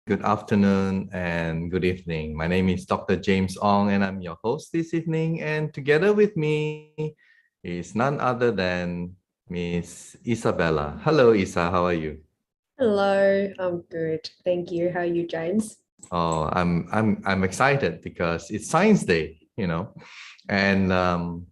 Good afternoon and good evening. My name is Dr. James Ong and I'm your host this evening. And together with me is none other than Miss Isabella. Hello, Isa. How are you? Hello, I'm good. Thank you. How are you, James? Oh, I'm excited because it's Science Day, And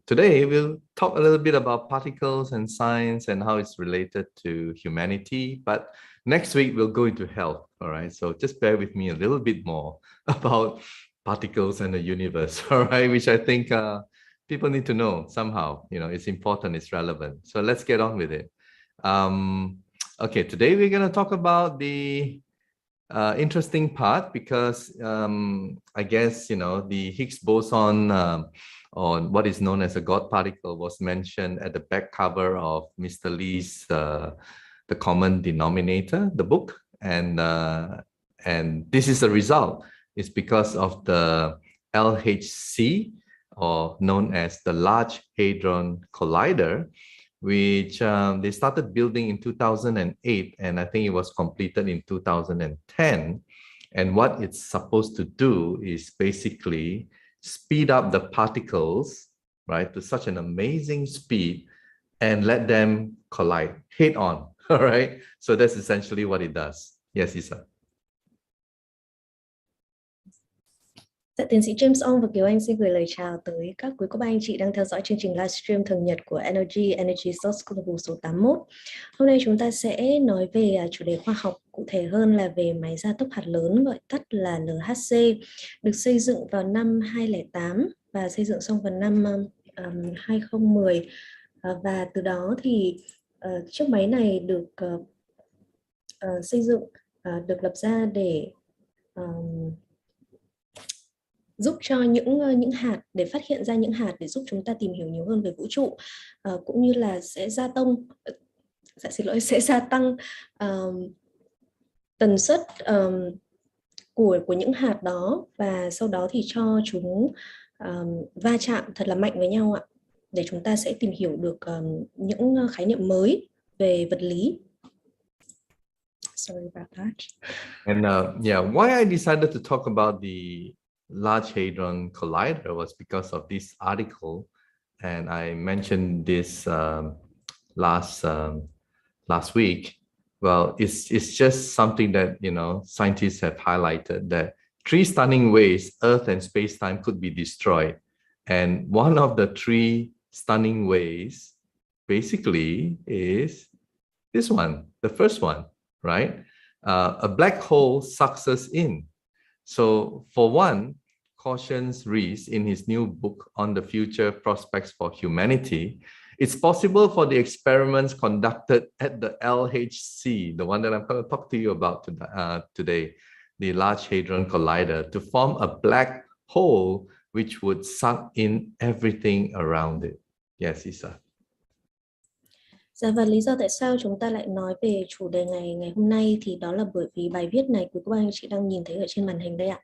today we'll talk a little bit about particles and science and how it's related to humanity. But next week we'll go into health. All right. So just bear with me a little bit more about particles and the universe. All right, which I think people need to know somehow. It's important. It's relevant. So let's get on with it. Okay. Today we're gonna talk about the interesting part because I guess the Higgs boson or what is known as a God particle was mentioned at the back cover of Mr. Lee's The Common Denominator, the book, and this is the result. It's because of the LHC, or known as the Large Hadron Collider, which they started building in 2008, and I think it was completed in 2010. And what it's supposed to do is basically speed up the particles, right, to such an amazing speed and let them collide head on, all right? So that's essentially what it does. Yes, Isa. Dạ, tiến sĩ James Ong và Kiều Anh xin gửi lời chào tới các quý cô bác anh chị đang theo dõi chương trình livestream thường nhật của NH轭t Source Global số 81. Hôm nay chúng ta sẽ nói về chủ đề khoa học, cụ thể hơn là về máy gia tốc hạt lớn gọi tắt là LHC, được xây dựng vào năm 2008 và xây dựng xong vào năm 2010. Và từ đó thì chiếc máy này được xây dựng, được lập ra để giúp cho những hạt, để phát hiện ra những hạt để giúp chúng ta tìm hiểu nhiều hơn về vũ trụ, cũng như là sẽ gia tăng tần suất của những hạt đó, và sau đó thì cho chúng va chạm thật là mạnh với nhau ạ, để chúng ta sẽ tìm hiểu được những khái niệm mới về vật lý. Sorry about that. And why I decided to talk about the Large Hadron Collider was because of this article, and I mentioned this last week. Well, it's just something that scientists have highlighted, that 3 stunning ways Earth and space-time could be destroyed, and one of the 3 stunning ways basically is this one, the first one, right? A black hole sucks us in. So for one, cautions Rees in his new book on the future prospects for humanity, it's possible for the experiments conducted at the LHC, the one that I'm going to talk to you about today, the Large Hadron Collider, to form a black hole which would suck in everything around it. Yes, Isa. Dạ, và lý do tại sao chúng ta lại nói về chủ đề ngày hôm nay thì đó là bởi vì bài viết này quý cô bác anh chị đang nhìn thấy ở trên màn hình đây ạ.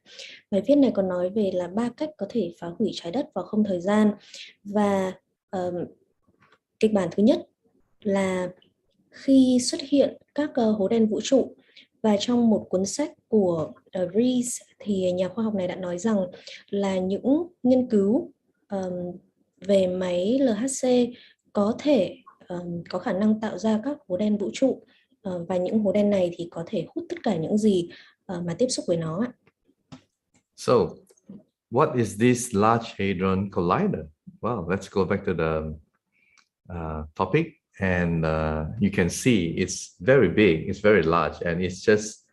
Bài viết này còn nói về là 3 cách có thể phá hủy trái đất vào không thời gian. Và kịch bản thứ nhất là khi xuất hiện các hố đen vũ trụ, và trong một cuốn sách của Rees thì nhà khoa học này đã nói rằng là những nghiên cứu về máy LHC có thể có khả năng tạo ra các hố đen vũ trụ, và những hố đen này thì có thể hút tất cả những gì mà tiếp xúc với nó. So, what is this Large Hadron Collider? Well, let's go back to the topic, and you can see it's very big, it's very large, and it's just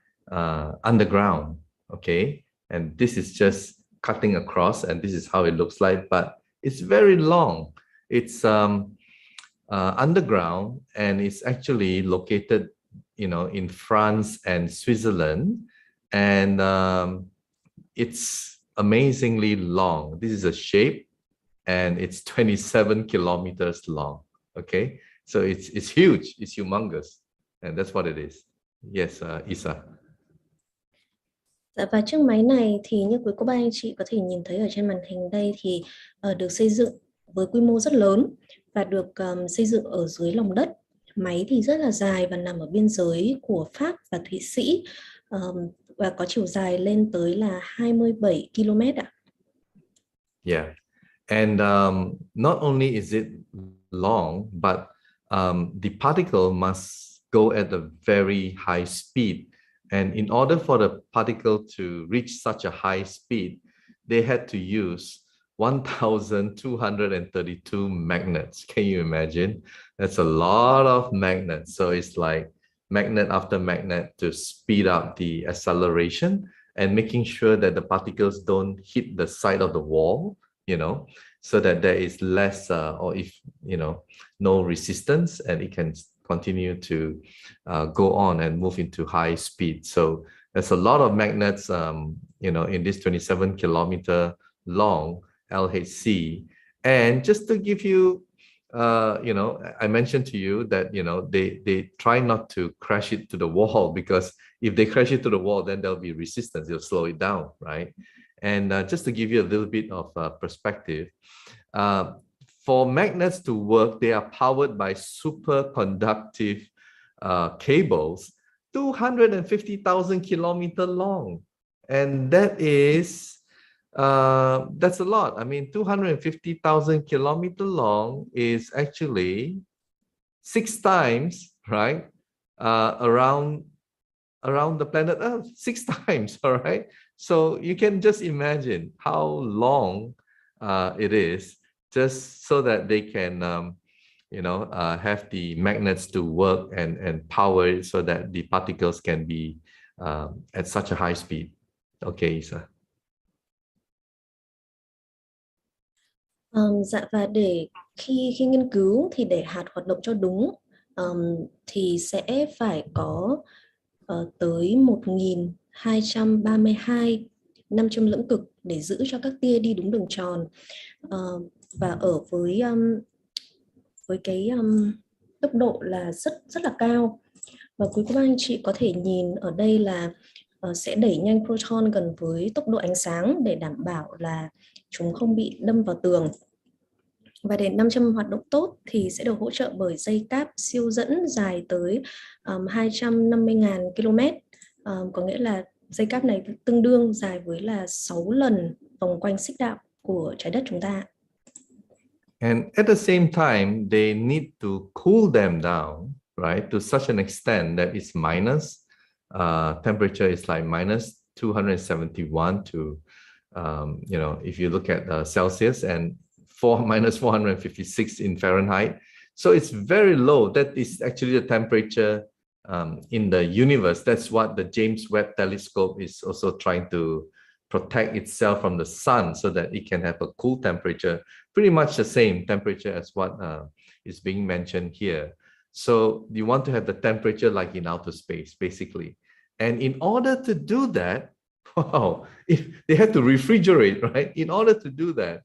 underground, okay? And this is just cutting across, and this is how it looks like, but it's very long. It's underground, and it's actually located, in France and Switzerland, and it's amazingly long. This is a shape, and it's 27 kilometers long. Okay, so it's huge, it's humongous, and that's what it is. Yes, Isa. Và chiếc máy này thì như quý cô bác anh chị có thể nhìn thấy ở trên màn hình đây thì được xây dựng với quy mô rất lớn và được xây dựng ở dưới lòng đất. Máy thì rất là dài và nằm ở biên giới của Pháp và Thụy Sĩ. và có chiều dài lên tới là 27 km ạ. Yeah, and not only is it long, but the particle must go at a very high speed. And in order for the particle to reach such a high speed, they had to use 1,232 magnets. Can you imagine? That's a lot of magnets. So it's like magnet after magnet to speed up the acceleration and making sure that the particles don't hit the side of the wall, you know, so that there is less or if, you know, no resistance, and it can continue to go on and move into high speed. So there's a lot of magnets, you know, in this 27-kilometer long LHC. And just to give you, you know, I mentioned to you that, you know, they try not to crash it to the wall, because if they crash it to the wall, then there'll be resistance, they'll slow it down, right? And just to give you a little bit of perspective, for magnets to work, they are powered by superconductive cables, 250,000 kilometers long. And that is, that's a lot. I mean, 250,000 kilometers long is actually 6 times, right, around the planet Earth, 6 times, all right? So you can just imagine how long it is, just so that they can, you know, have the magnets to work and power it so that the particles can be at such a high speed. Okay, Isa. Dạ, và để khi nghiên cứu thì để hạt hoạt động cho đúng thì sẽ phải có tới 1.232 nam châm lưỡng cực để giữ cho các tia đi đúng đường tròn, và ở với cái tốc độ là rất là cao. Và quý cô bác anh chị có thể nhìn ở đây là sẽ đẩy nhanh proton gần với tốc độ ánh sáng để đảm bảo là chúng không bị đâm vào tường. Và để nam châm hoạt động tốt thì sẽ được hỗ trợ bởi dây cáp siêu dẫn dài tới 250.000 km. Có nghĩa là dây cáp này tương đương dài với là 6 lần vòng quanh xích đạo của trái đất chúng ta. And at the same time, they need to cool them down, right, to such an extent that it's minus. Temperature is like minus 271 to, you know, if you look at Celsius, and minus 456 in Fahrenheit. So it's very low. That is actually the temperature in the universe. That's what the James Webb Telescope is also trying to protect itself from the sun, so that it can have a cool temperature, pretty much the same temperature as what is being mentioned here. So you want to have the temperature like in outer space, basically. And in order to do that, wow, they had to refrigerate, right? In order to do that.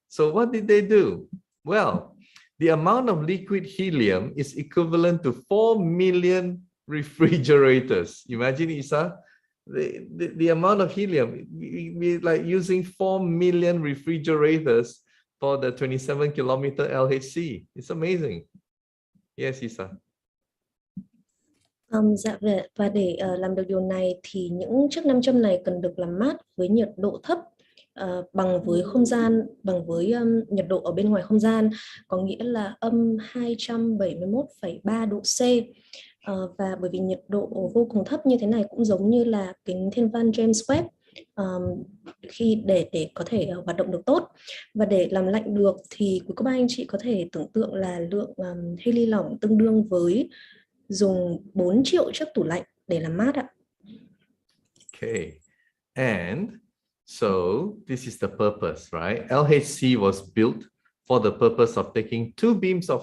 So what did they do? Well, the amount of liquid helium is equivalent to 4 million refrigerators. Imagine, Isa, the amount of helium, we like using 4 million refrigerators for the 27-kilometer LHC. It's amazing. Yes, Isa. Dạ, và để làm được điều này thì những chiếc nam châm này cần được làm mát với nhiệt độ thấp, bằng với không gian, bằng với nhiệt độ ở bên ngoài không gian, có nghĩa là âm 271,3 độ C. Và bởi vì nhiệt độ vô cùng thấp như thế này cũng giống như là kính thiên văn James Webb khi để có thể hoạt động được tốt. Và để làm lạnh được thì quý cô bác anh chị có thể tưởng tượng là lượng heli lỏng tương đương với dùng 4 triệu chiếc tủ lạnh để làm mát ạ. Okay, and so this is the purpose, right? LHC was built for the purpose of taking 2 beams of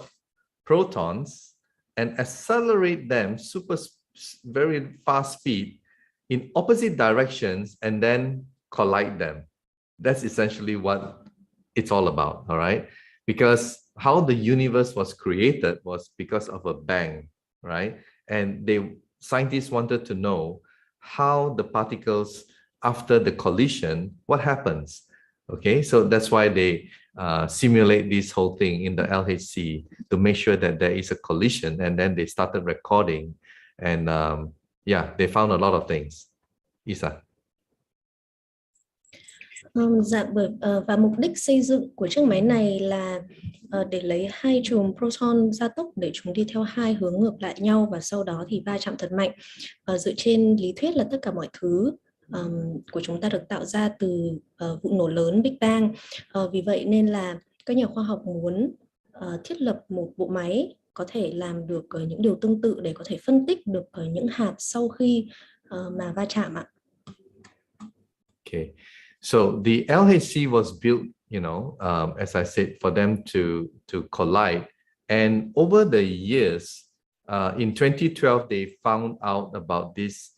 protons and accelerate them very fast speed in opposite directions and then collide them. That's essentially what it's all about, all right? Because how the universe was created was because of a bang, right? And scientists wanted to know how the particles, after the collision, what happens? Okay, so that's why they simulate this whole thing in the LHC to make sure that there is a collision, and then they started recording, and yeah, they found a lot of things. Isa? Và mục đích xây dựng của chiếc máy này là để lấy hai chùm proton gia tốc để chúng đi theo hai hướng ngược lại nhau và sau đó thì va chạm thật mạnh. Dựa trên lý thuyết là tất cả mọi thứ của chúng ta được tạo ra từ vụ nổ lớn Big Bang. Vì vậy nên là các nhà khoa học muốn thiết lập một bộ máy có thể làm được những điều tương tự để có thể phân tích được những hạt sau khi mà va chạm ạ. Okay, so the LHC was built, as I said, for them to collide, and over the years, in 2012 they found out about this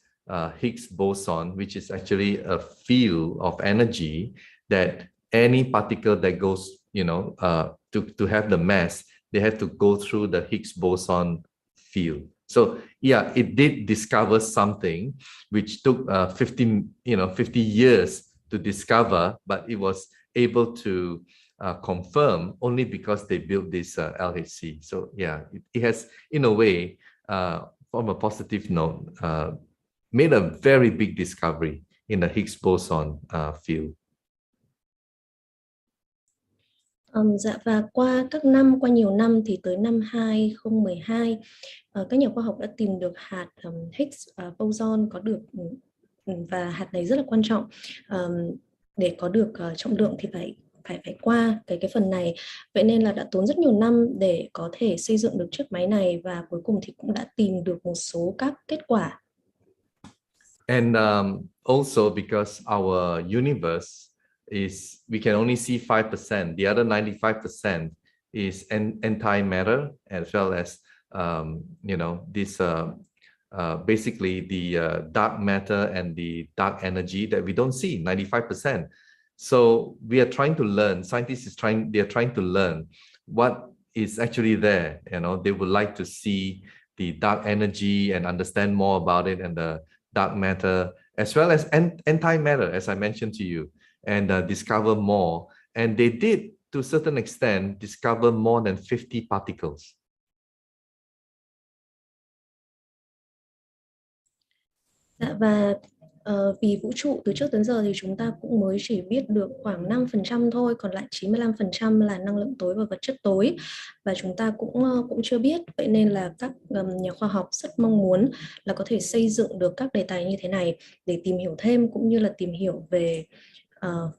Higgs boson, which is actually a field of energy that any particle that goes, to have the mass, they have to go through the Higgs boson field. So yeah, it did discover something which took 50 years to discover, but it was able to confirm only because they built this LHC. So yeah, it has, in a way, from a positive note, made a very big discovery in the Higgs boson field. Và qua nhiều năm thì tới năm 2012, các nhà khoa học đã tìm được hạt Higgs boson có được, và hạt này rất là quan trọng. Để có được trọng lượng thì phải qua cái phần này. Vậy nên là đã tốn rất nhiều năm để có thể xây dựng được chiếc máy này và cuối cùng thì cũng đã tìm được một số các kết quả. And also because our universe is, we can only see 5%. The other 95% is antimatter, as well as this basically the dark matter and the dark energy that we don't see, 95%. So we are trying to learn. Scientists they're trying to learn what is actually there. They would like to see the dark energy and understand more about it, and the dark matter, as well as antimatter, as I mentioned to you, and discover more. And they did, to a certain extent, discover more than 50 particles. Và vì vũ trụ từ trước đến giờ thì chúng ta cũng mới chỉ biết được khoảng 5% thôi, còn lại 95% là năng lượng tối và vật chất tối, và chúng ta cũng chưa biết. Vậy nên là các nhà khoa học rất mong muốn là có thể xây dựng được các đề tài như thế này để tìm hiểu thêm, cũng như là tìm hiểu về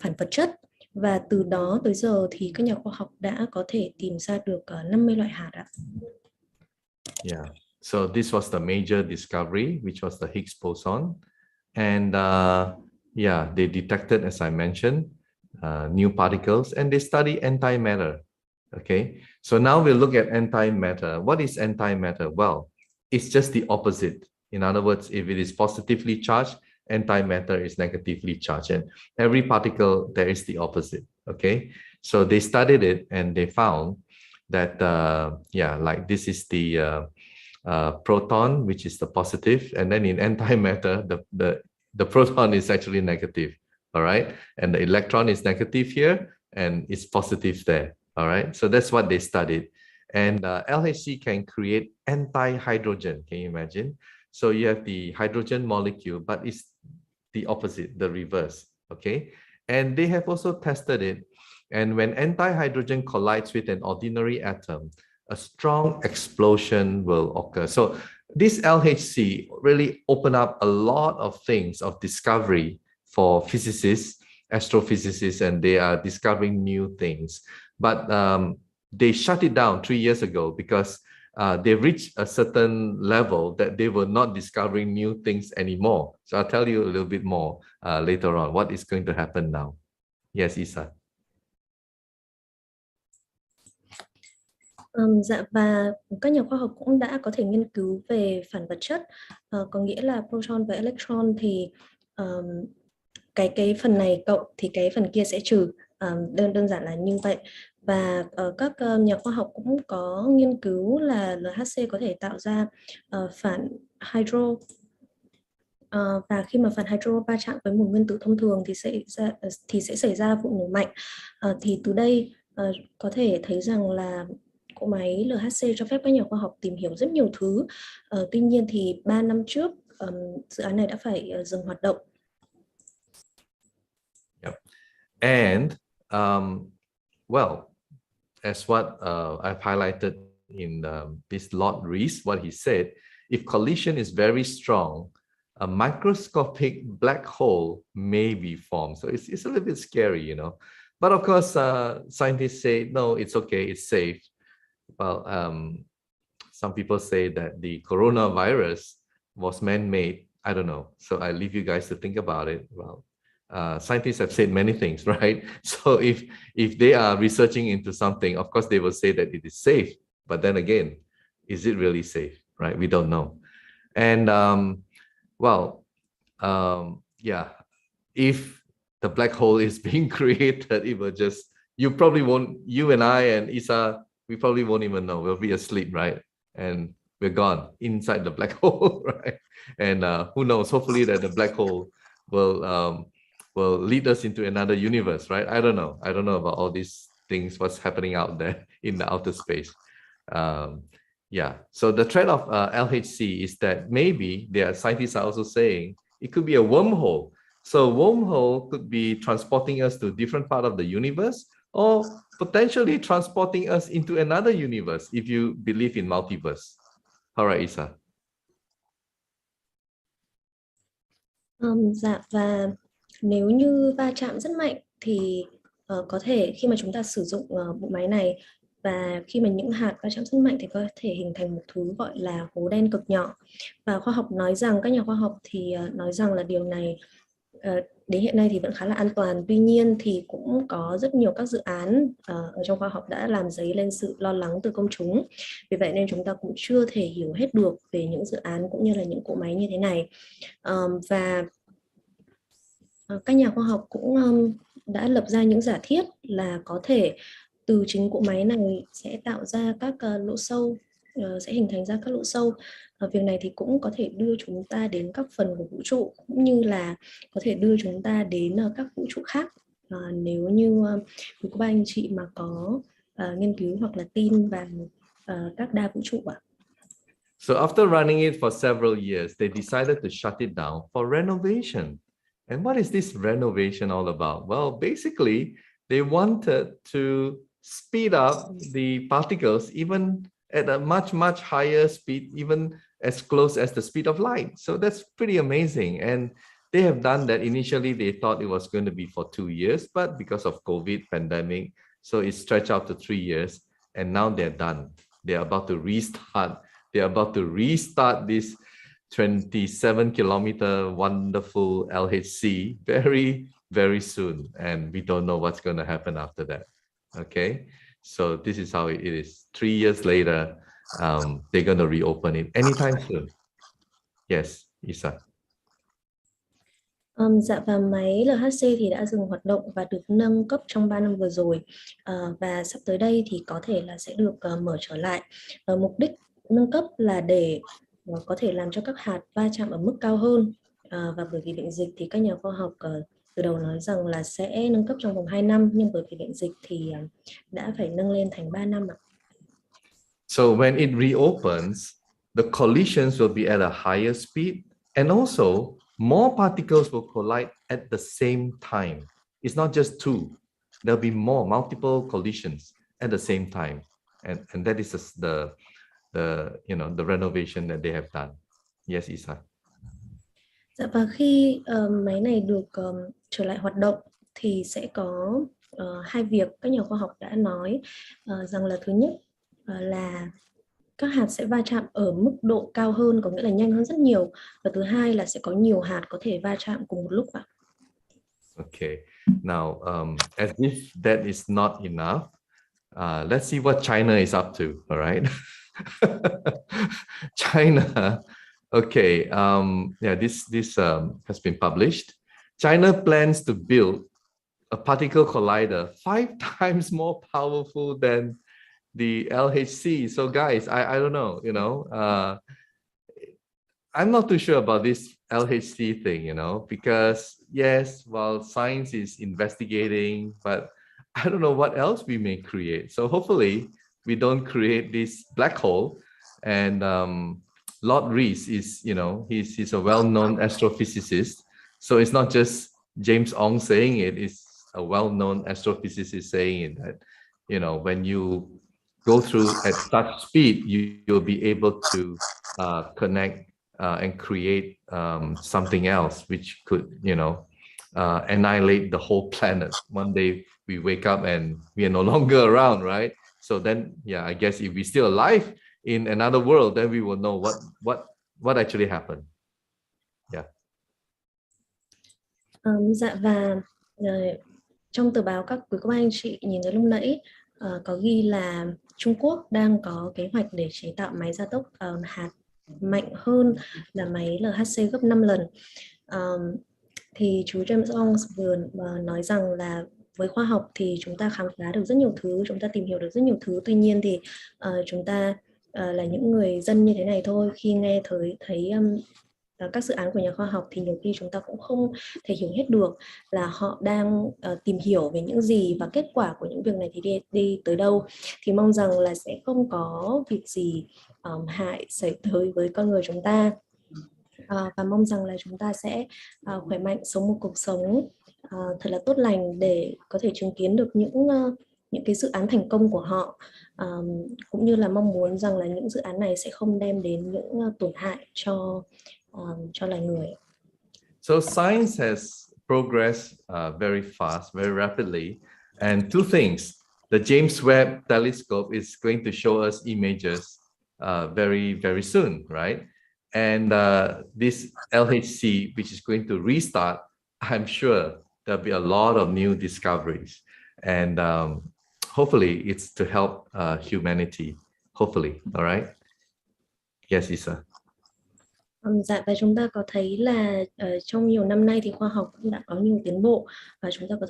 phản vật chất. Và từ đó tới giờ thì các nhà khoa học đã có thể tìm ra được 50 loại hạt ạ. Yeah. So this was the major discovery, which was the Higgs boson. And yeah, they detected, as I mentioned, new particles, and they study antimatter. Okay, so now we'll look at antimatter. What is antimatter? Well, it's just the opposite. In other words, if it is positively charged, antimatter is negatively charged, and every particle there is the opposite. Okay, so they studied it and they found that yeah, like this is the proton, which is the positive, and then in antimatter the proton is actually negative. All right, and the electron is negative here and it's positive there. All right, so that's what they studied. And LHC can create anti-hydrogen. Can you imagine? So you have the hydrogen molecule, but it's the opposite, the reverse. Okay, and they have also tested it, and when anti-hydrogen collides with an ordinary atom, a strong explosion will occur. So this LHC really opened up a lot of things of discovery for physicists, astrophysicists, and they are discovering new things. But they shut it down 3 years ago because they reached a certain level that they were not discovering new things anymore. So I'll tell you a little bit more later on what is going to happen now. Yes, Isa. Dạ, và các nhà khoa học cũng đã có thể nghiên cứu về phản vật chất, có nghĩa là proton và electron thì cái phần này cộng thì cái phần kia sẽ trừ, đơn giản là như vậy. Và các nhà khoa học cũng có nghiên cứu là LHC có thể tạo ra phản hydro, và khi mà phản hydro va chạm với một nguyên tử thông thường thì sẽ xảy ra vụ nổ mạnh. Thì từ đây có thể thấy rằng là cỗ máy LHC cho phép các nhà khoa học tìm hiểu rất nhiều thứ. Tuy nhiên thì 3 năm trước dự án này đã phải dừng hoạt động And well, as what I've highlighted in this Lord Rees, what he said, if collision is very strong, a microscopic black hole may be formed. So it's a little bit scary, you know. But of course, scientists say, no, it's okay, it's safe. Well, some people say that the coronavirus was man-made. I don't know. So I leave you guys to think about it. Well, scientists have said many things, right? So if they are researching into something, of course, they will say that it is safe. But then again, is it really safe, right? We don't know. And well, yeah, if the black hole is being created, it will just, you probably won't, you and I and Isa, we probably won't even know. We'll be asleep, right? And we're gone inside the black hole, right? And who knows, hopefully that the black hole will lead us into another universe, right? I don't know about all these things, what's happening out there in the outer space. Yeah, so the threat of LHC is that maybe their scientists are also saying it could be a wormhole. So wormhole could be transporting us to a different part of the universe, or potentially transporting us into another universe if you believe in multiverse. All right, Isa. Dạ, và nếu như va chạm rất mạnh thì có thể khi mà chúng ta sử dụng bộ máy này, và khi mà những hạt va chạm rất mạnh thì có thể hình thành một thứ gọi là hố đen cực nhỏ. Và khoa học nói rằng, các nhà khoa học thì nói rằng là điều này đến hiện nay thì vẫn khá là an toàn. Tuy nhiên thì cũng có rất nhiều các dự án ở trong khoa học đã làm dấy lên sự lo lắng từ công chúng. Vì vậy nên chúng ta cũng chưa thể hiểu hết được về những dự án cũng như là những cỗ máy như thế này. Và các nhà khoa học cũng đã lập ra những giả thiết là có thể từ chính cỗ máy này sẽ tạo ra các lỗ sâu, sẽ hình thành ra các lỗ sâu. Việc này thì cũng có thể đưa chúng ta đến các phần của vũ trụ, cũng như là có thể đưa chúng ta đến các vũ trụ khác, nếu như quý cô bác anh chị mà có nghiên cứu hoặc là tin vào các đa vũ trụ ạ. So after running it for several years, they decided to shut it down for renovation. And what is this renovation all about? Well, basically, they wanted to speed up the particles even at a much, much higher speed, even as close as the speed of light. So that's pretty amazing. And they have done that. Initially, they thought it was going to be for 2 years, but because of COVID pandemic, so it stretched out to 3 years. And now they're done. They're about to restart. They're about to restart this 27-kilometer wonderful LHC very, very soon. And we don't know what's going to happen after that. Okay, so this is how it is. 3 years later, they're going to reopen it anytime soon. Yes, Isa. Dạ, và máy LHC thì đã dừng hoạt động và được nâng cấp trong 3 năm vừa rồi, và sắp tới đây thì có thể là sẽ được mở trở lại. Mục đích nâng cấp là để có thể làm cho các hạt va chạm ở mức cao hơn, và bởi vì bệnh dịch thì các nhà khoa học từ đầu nói rằng là sẽ nâng cấp trong vòng 2 năm, nhưng bởi vì bệnh dịch thì đã phải nâng lên thành 3 năm ạ. So when it reopens, the collisions will be at a higher speed, and also more particles will collide at the same time. It's not just two. There'll be multiple collisions at the same time, and that is the renovation that they have done. Yes, Isa. Dạ, và khi máy này được trở lại hoạt động thì sẽ có hai việc các nhà khoa học đã nói, rằng là thứ nhất là các hạt sẽ va chạm ở mức độ cao hơn, có nghĩa là nhanh hơn rất nhiều, và thứ hai là sẽ có nhiều hạt có thể va chạm cùng một lúc ạ. Okay, now as if that is not enough, let's see what China is up to. All right. China. Okay, yeah, this has been published. China plans to build a particle collider 5 times more powerful than the LHC. So guys, I don't know, I'm not too sure about this LHC thing, because yes, while science is investigating, but I don't know what else we may create. So hopefully we don't create this black hole. And Lord Rees is, he's a well-known astrophysicist. So it's not just James Ong saying it, it's a well-known astrophysicist saying that, you know, when you go through at such speed, you'll be able to connect and create something else which could, you know, annihilate the whole planet. One day we wake up and we are no longer around, right? So then, yeah, I guess if we're still alive in another world, then we will know what actually happened. Yeah. Dạ, và trong tờ báo các quý cô bác anh chị nhìn thấy lúc nãy có ghi là Trung Quốc đang có kế hoạch để chế tạo máy gia tốc hạt mạnh hơn là máy LHC gấp 5 lần. Thì chú James Ong vừa nói rằng là với khoa học thì chúng ta khám phá được rất nhiều thứ, chúng ta tìm hiểu được rất nhiều thứ. Tuy nhiên thì chúng ta là những người dân như thế này thôi, khi nghe thấy các dự án của nhà khoa học thì nhiều khi chúng ta cũng không thể hiểu hết được là họ đang tìm hiểu về những gì và kết quả của những việc này thì đi tới đâu. Thì mong rằng là sẽ không có việc gì hại xảy tới với con người chúng ta, và mong rằng là chúng ta sẽ khỏe mạnh, sống một cuộc sống thật là tốt lành để có thể chứng kiến được những cái dự án thành công của họ, cũng như là mong muốn rằng là những dự án này sẽ không đem đến những tổn hại cho loài người. So science has progressed very fast, very rapidly, and two things. The James Webb telescope is going to show us images very, very soon, right? And this LHC, which is going to restart, I'm sure there'll be a lot of new discoveries. And hopefully it's to help humanity, hopefully, all right? Yes, Isa. Dạ, và chúng ta có thấy là trong nhiều năm nay thì khoa học cũng đã có nhiều tiến bộ, và chúng ta có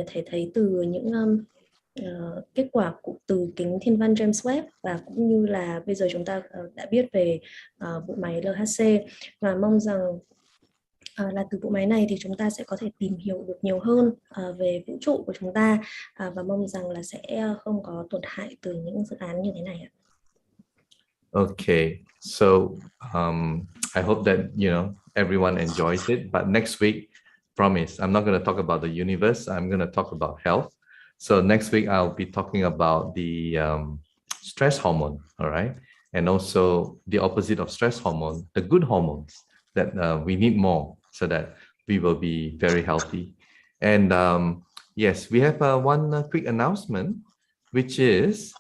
thể thấy từ những kết quả từ kính thiên văn James Webb, và cũng như là bây giờ chúng ta đã biết về bộ máy LHC, và mong rằng là từ bộ máy này thì chúng ta sẽ có thể tìm hiểu được nhiều hơn về vũ trụ của chúng ta, và mong rằng là sẽ không có tổn hại từ những dự án như thế này ạ. Okay, so I hope that, you know, everyone enjoys it. But next week, promise, I'm not going to talk about the universe. I'm going to talk about health. So next week, I'll be talking about the stress hormone, all right? And also the opposite of stress hormone, the good hormones that we need more so that we will be very healthy. And yes, we have one quick announcement, which is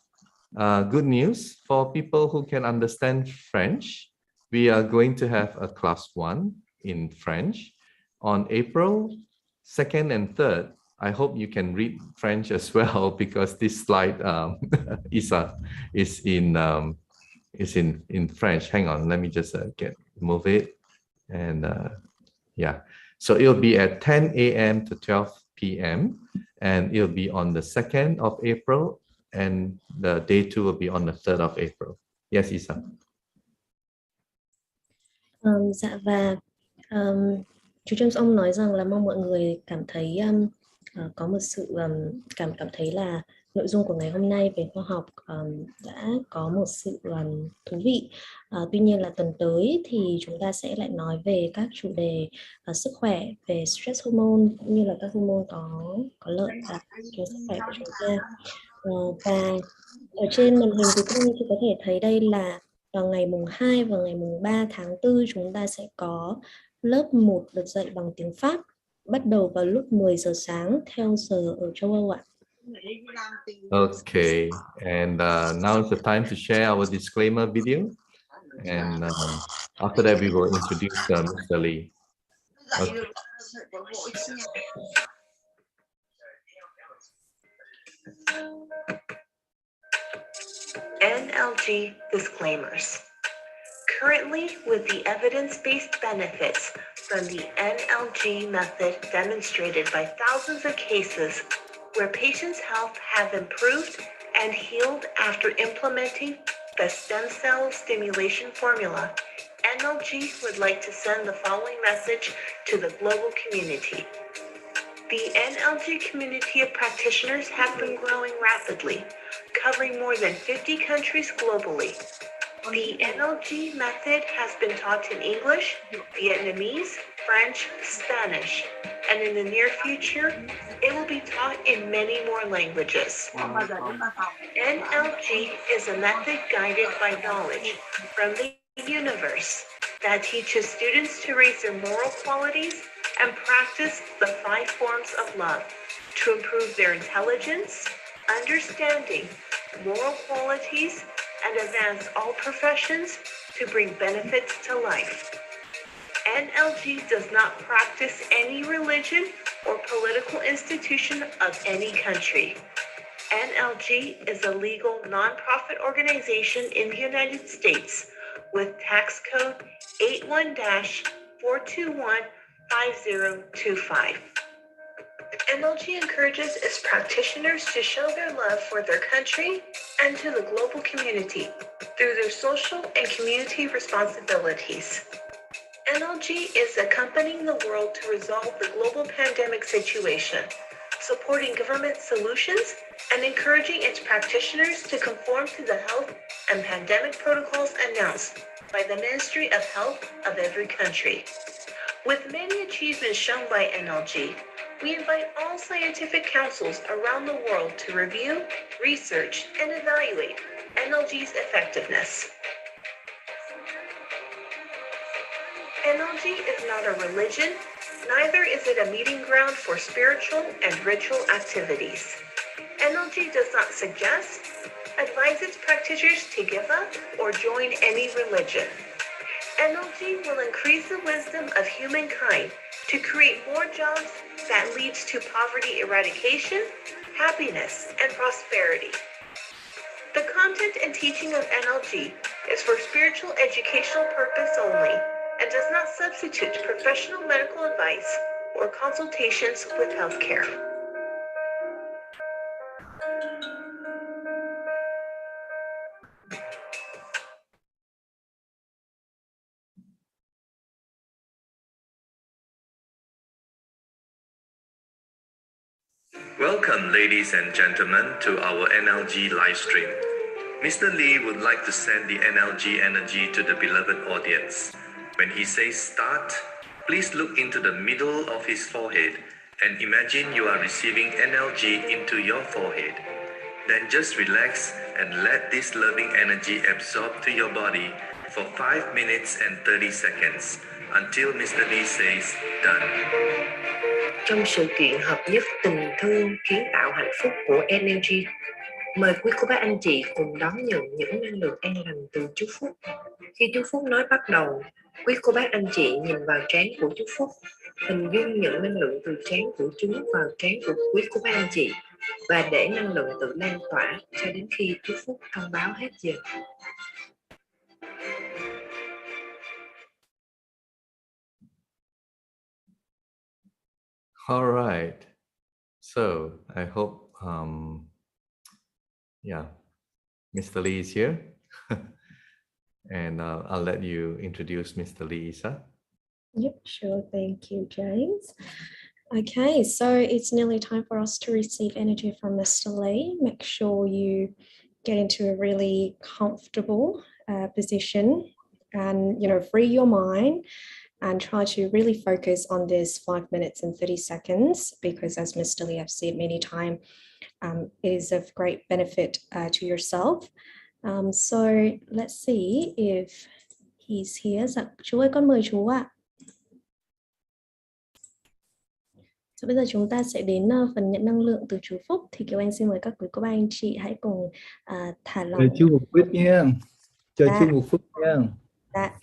good news for people who can understand French. We are going to have a class 1 in French on April 2nd and 3rd. I hope you can read French as well, because this slide, Isa, is in French. Hang on, let me just move it. And yeah, so it'll be at 10 a.m. to 12 p.m. and it'll be on the 2nd of April, and the day 2 will be on the 3rd of April. Yes, Isa. Dạ, và chú James ông nói rằng là mong mọi người cảm thấy có một sự cảm thấy là nội dung của ngày hôm nay về khoa học đã có một sự thú vị. Tuy nhiên là tuần tới thì chúng ta sẽ lại nói về các chủ đề sức khỏe, về stress hormone cũng như là các hormone có lợi cho sức khỏe của chúng ta. Và ở trên màn hình thì các anh chị có thể thấy đây là vào ngày mùng 2 và ngày mùng 3 tháng 4 chúng ta sẽ có lớp 1 được dạy bằng tiếng Pháp, bắt đầu vào lúc 10 giờ sáng theo giờ ở châu Âu ạ. Okay, and now is the time to share our disclaimer video, and after that we will introduce Mr. Lee. Okay. NLG disclaimers. Currently, with the evidence-based benefits from the NLG method demonstrated by thousands of cases where patients' health have improved and healed after implementing the stem cell stimulation formula, NLG would like to send the following message to the global community. The NLG community of practitioners have been growing rapidly, covering more than 50 countries globally. The NLG method has been taught in English, Vietnamese, French, Spanish, and in the near future, it will be taught in many more languages. NLG is a method guided by knowledge from the universe that teaches students to raise their moral qualities and practice the 5 forms of love to improve their intelligence, understanding, moral qualities, and advance all professions to bring benefits to life. NLG does not practice any religion or political institution of any country. NLG is a legal nonprofit organization in the United States with tax code 81-421-5025. NLG encourages its practitioners to show their love for their country and to the global community through their social and community responsibilities. NLG is accompanying the world to resolve the global pandemic situation, supporting government solutions and encouraging its practitioners to conform to the health and pandemic protocols announced by the Ministry of Health of every country. With many achievements shown by NLG, we invite all scientific councils around the world to review, research, and evaluate NLG's effectiveness. NLG is not a religion, neither is it a meeting ground for spiritual and ritual activities. NLG does not suggest, advise its practitioners to give up or join any religion. NLG will increase the wisdom of humankind to create more jobs that leads to poverty eradication, happiness, and prosperity. The content and teaching of NLG is for spiritual educational purpose only and does not substitute professional medical advice or consultations with healthcare. Welcome, ladies and gentlemen, to our NLG live stream. Mr. Lee would like to send the NLG energy to the beloved audience. When he says start, please look into the middle of his forehead and imagine you are receiving NLG into your forehead. Then just relax and let this loving energy absorb to your body for 5 minutes and 30 seconds until Mr. Lee says done. Trong sự kiện hợp nhất tình thương kiến tạo hạnh phúc của NLG, mời quý cô bác anh chị cùng đón nhận những năng lượng an lành từ chú Phúc. Khi chú Phúc nói bắt đầu, quý cô bác anh chị nhìn vào trán của chú Phúc, hình dung nhận năng lượng từ trán của chú vào trán của quý cô bác anh chị và để năng lượng tự lan tỏa cho đến khi chú Phúc thông báo hết giờ. All right. So I hope, Mr. Lee is here. And I'll let you introduce Mr. Lee, sir. Yep, sure. Thank you, James. Okay, so it's nearly time for us to receive energy from Mr. Lee. Make sure you get into a really comfortable position and, free your mind and try to really focus on this 5 minutes and 30 seconds, because as Mr. Lee have said many times, it is of great benefit to yourself. So let's see if he's here. Dạ, chú ơi, con mời chú ạ. So, bây giờ chúng ta sẽ đến phần nhận năng lượng từ chú Phúc. Thì KIểN xin mời các quý cô bác anh chị hãy cùng thả lỏng. Chờ chú một phút nha. Chờ chú một phút nha. Dạ.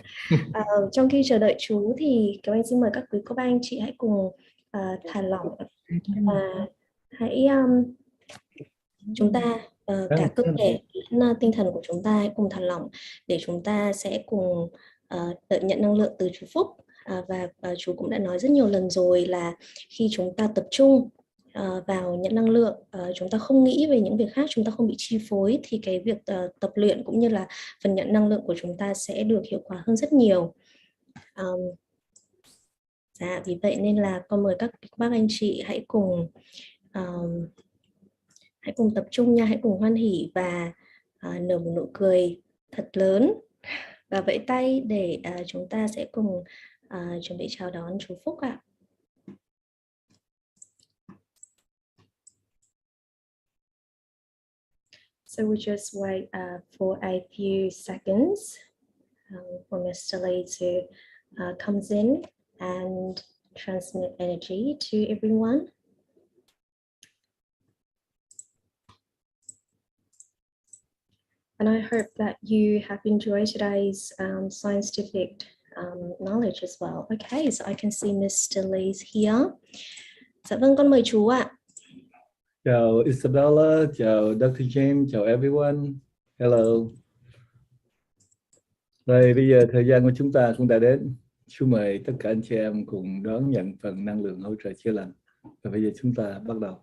Trong khi chờ đợi chú thì KIểN xin mời các quý cô bác anh chị hãy cùng thả lỏng và hãy chúng ta cả cơ thể lẫn tinh thần của chúng ta hãy cùng thả lỏng để chúng ta sẽ cùng đợi nhận năng lượng từ chú Phúc. Và chú cũng đã nói rất nhiều lần rồi là khi chúng ta tập trung vào nhận năng lượng, chúng ta không nghĩ về những việc khác, chúng ta không bị chi phối, thì cái việc tập luyện cũng như là phần nhận năng lượng của chúng ta sẽ được hiệu quả hơn rất nhiều. Vì vậy nên là con mời các bác anh chị hãy cùng tập trung nha, hãy cùng hoan hỉ và nở một nụ cười thật lớn và vẫy tay để chúng ta sẽ cùng chuẩn bị chào đón chú Phúc ạ. So we just wait for a few seconds for Mr. Lee to comes in and transmit energy to everyone. And I hope that you have enjoyed today's scientific knowledge as well. Okay, so I can see Mr. Lee's here. Dạ vâng, con mời chú ạ. Chào Isabella, chào Dr. James, chào everyone. Hello. Rồi bây giờ thời gian của chúng ta cũng đã đến. Chú mời tất cả anh chị em cùng đón nhận phần năng lượng hỗ trợ chữa lành. Và bây giờ chúng ta bắt đầu.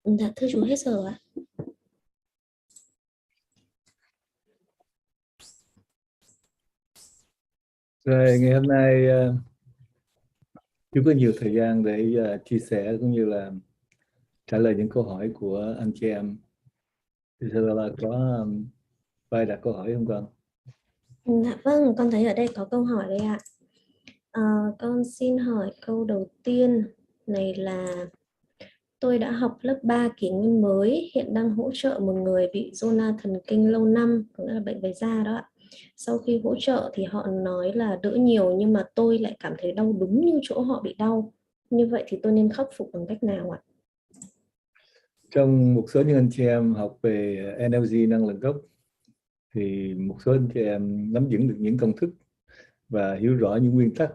Dạ thưa chú hết giờ ạ. Rồi ngày hôm nay chú có nhiều thời gian để chia sẻ cũng như là trả lời những câu hỏi của anh chị em. Thì sau đó là có ai đặt câu hỏi không con? Dạ vâng, con thấy ở đây có câu hỏi đây ạ. Con xin hỏi câu đầu tiên này là tôi đã học lớp 3 kỷ nguyên mới, hiện đang hỗ trợ một người bị zona thần kinh lâu năm, cũng là bệnh về da đó ạ. Sau khi hỗ trợ thì họ nói là đỡ nhiều, nhưng mà tôi lại cảm thấy đau đúng như chỗ họ bị đau. Như vậy thì tôi nên khắc phục bằng cách nào ạ? Trong một số những anh chị em học về NLG năng lượng gốc thì một số anh chị em nắm vững được những công thức và hiểu rõ những nguyên tắc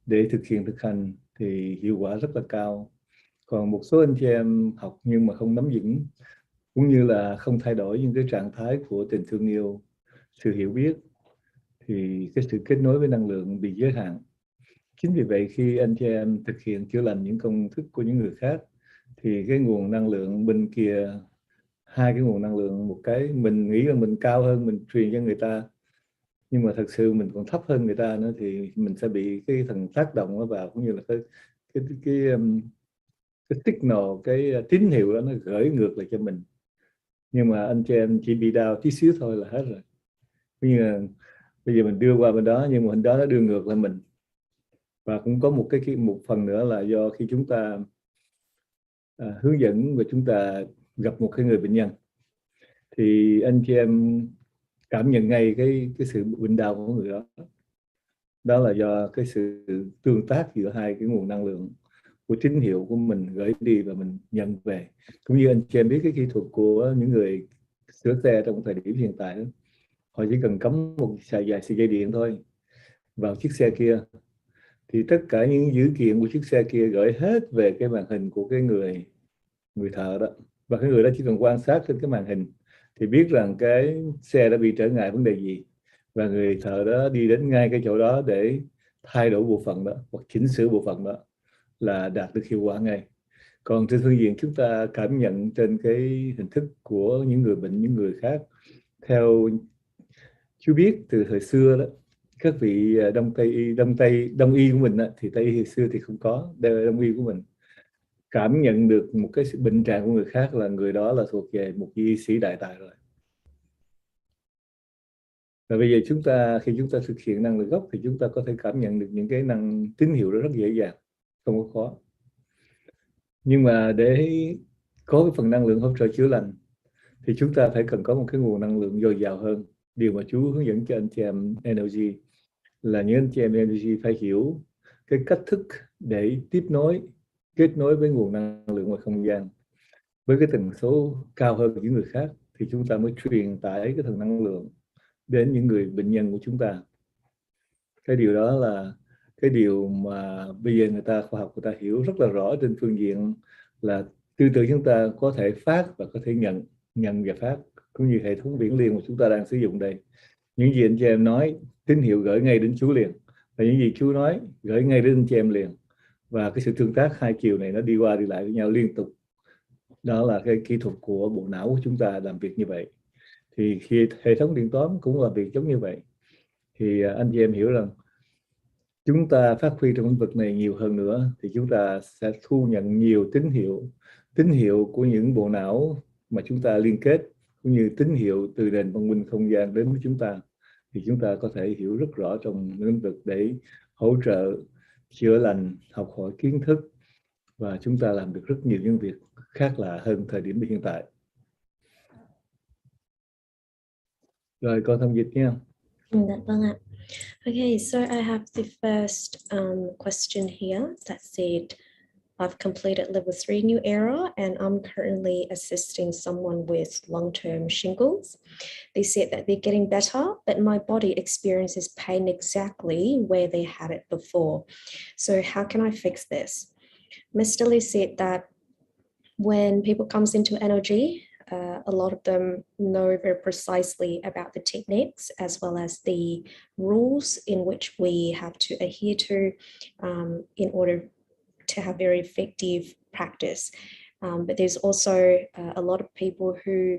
để thực hành thì hiệu quả rất là cao. Còn một số anh chị em học nhưng mà không nắm vững cũng như là không thay đổi những cái trạng thái của tình thương yêu, sự hiểu biết thì cái sự kết nối với năng lượng bị giới hạn. Chính vì vậy khi anh chị em thực hiện chữa lành những công thức của những người khác thì cái nguồn năng lượng bên kia, hai cái nguồn năng lượng, một cái mình nghĩ là mình cao hơn, mình truyền cho người ta nhưng mà thật sự mình còn thấp hơn người ta nữa thì mình sẽ bị cái thần tác động nó vào, cũng như là cái signal, cái tín hiệu đó nó gửi ngược lại cho mình. Nhưng mà anh chị em chỉ bị đau tí xíu thôi là hết rồi. Như là bây giờ mình đưa qua bên đó nhưng mà hình đó nó đưa ngược lại mình. Và cũng có một phần nữa là do khi chúng ta hướng dẫn và chúng ta gặp một cái người bệnh nhân thì anh chị em cảm nhận ngay cái sự bệnh đau của người đó. Đó là do cái sự tương tác giữa hai cái nguồn năng lượng của tín hiệu của mình gửi đi và mình nhận về. Cũng như anh chị em biết cái kỹ thuật của những người sửa xe trong thời điểm hiện tại đó, họ chỉ cần cắm một vài sợi dây điện thôi vào chiếc xe kia thì tất cả những dữ kiện của chiếc xe kia gửi hết về cái màn hình của cái người thợ đó, và cái người đó chỉ cần quan sát trên cái màn hình thì biết rằng cái xe đã bị trở ngại vấn đề gì, và người thợ đó đi đến ngay cái chỗ đó để thay đổi bộ phận đó hoặc chỉnh sửa bộ phận đó là đạt được hiệu quả ngay. Còn trên phương diện chúng ta cảm nhận trên cái hình thức của những người bệnh, những người khác, theo chú biết từ thời xưa đó, các vị đông y của mình đó, thì Tây y hồi xưa thì không có, đông y của mình cảm nhận được một cái sự bệnh trạng của người khác là người đó là thuộc về một y sĩ đại tài rồi. Và bây giờ khi chúng ta thực hiện năng lượng gốc thì chúng ta có thể cảm nhận được những cái tín hiệu đó rất dễ dàng, không có khó. Nhưng mà để có cái phần năng lượng hỗ trợ chữa lành thì chúng ta phải cần có một cái nguồn năng lượng dồi dào hơn. Điều mà chú hướng dẫn cho anh chị em NLG là những anh chị em NLG phải hiểu cái cách thức để kết nối với nguồn năng lượng ngoài không gian với cái tần số cao hơn những người khác, thì chúng ta mới truyền tải cái thần năng lượng đến những người bệnh nhân của chúng ta. Cái điều đó là cái điều mà bây giờ khoa học người ta hiểu rất là rõ trên phương diện là tư tưởng chúng ta có thể phát và có thể nhận và phát, cũng như hệ thống viễn liên mà chúng ta đang sử dụng đây. Những gì anh chị em nói, tín hiệu gửi ngay đến chú liền, và những gì chú nói gửi ngay đến anh chị em liền, và cái sự tương tác hai chiều này nó đi qua đi lại với nhau liên tục. Đó là cái kỹ thuật của bộ não của chúng ta làm việc như vậy. Thì khi hệ thống điện toán cũng làm việc giống như vậy. Thì anh chị em hiểu rằng chúng ta phát huy trong lĩnh vực này nhiều hơn nữa thì chúng ta sẽ thu nhận nhiều tín hiệu của những bộ não mà chúng ta liên kết, cũng như tín hiệu từ nền văn minh không gian đến với chúng ta, thì chúng ta có thể hiểu rất rõ trong lĩnh vực để hỗ trợ chữa lành, học hỏi kiến thức, và chúng ta làm được rất nhiều những việc khác lạ hơn thời điểm hiện tại. Rồi con thông dịch nha. Vâng ạ. Okay, so I have the first question here that said, I've completed level 3 new era and I'm currently assisting someone with long-term shingles. They said that they're getting better, but my body experiences pain exactly where they had it before. So how can I fix this? Mr. Lee said that when people comes into energy, a lot of them know very precisely about the techniques as well as the rules in which we have to adhere to in order to have very effective practice. But there's also a lot of people who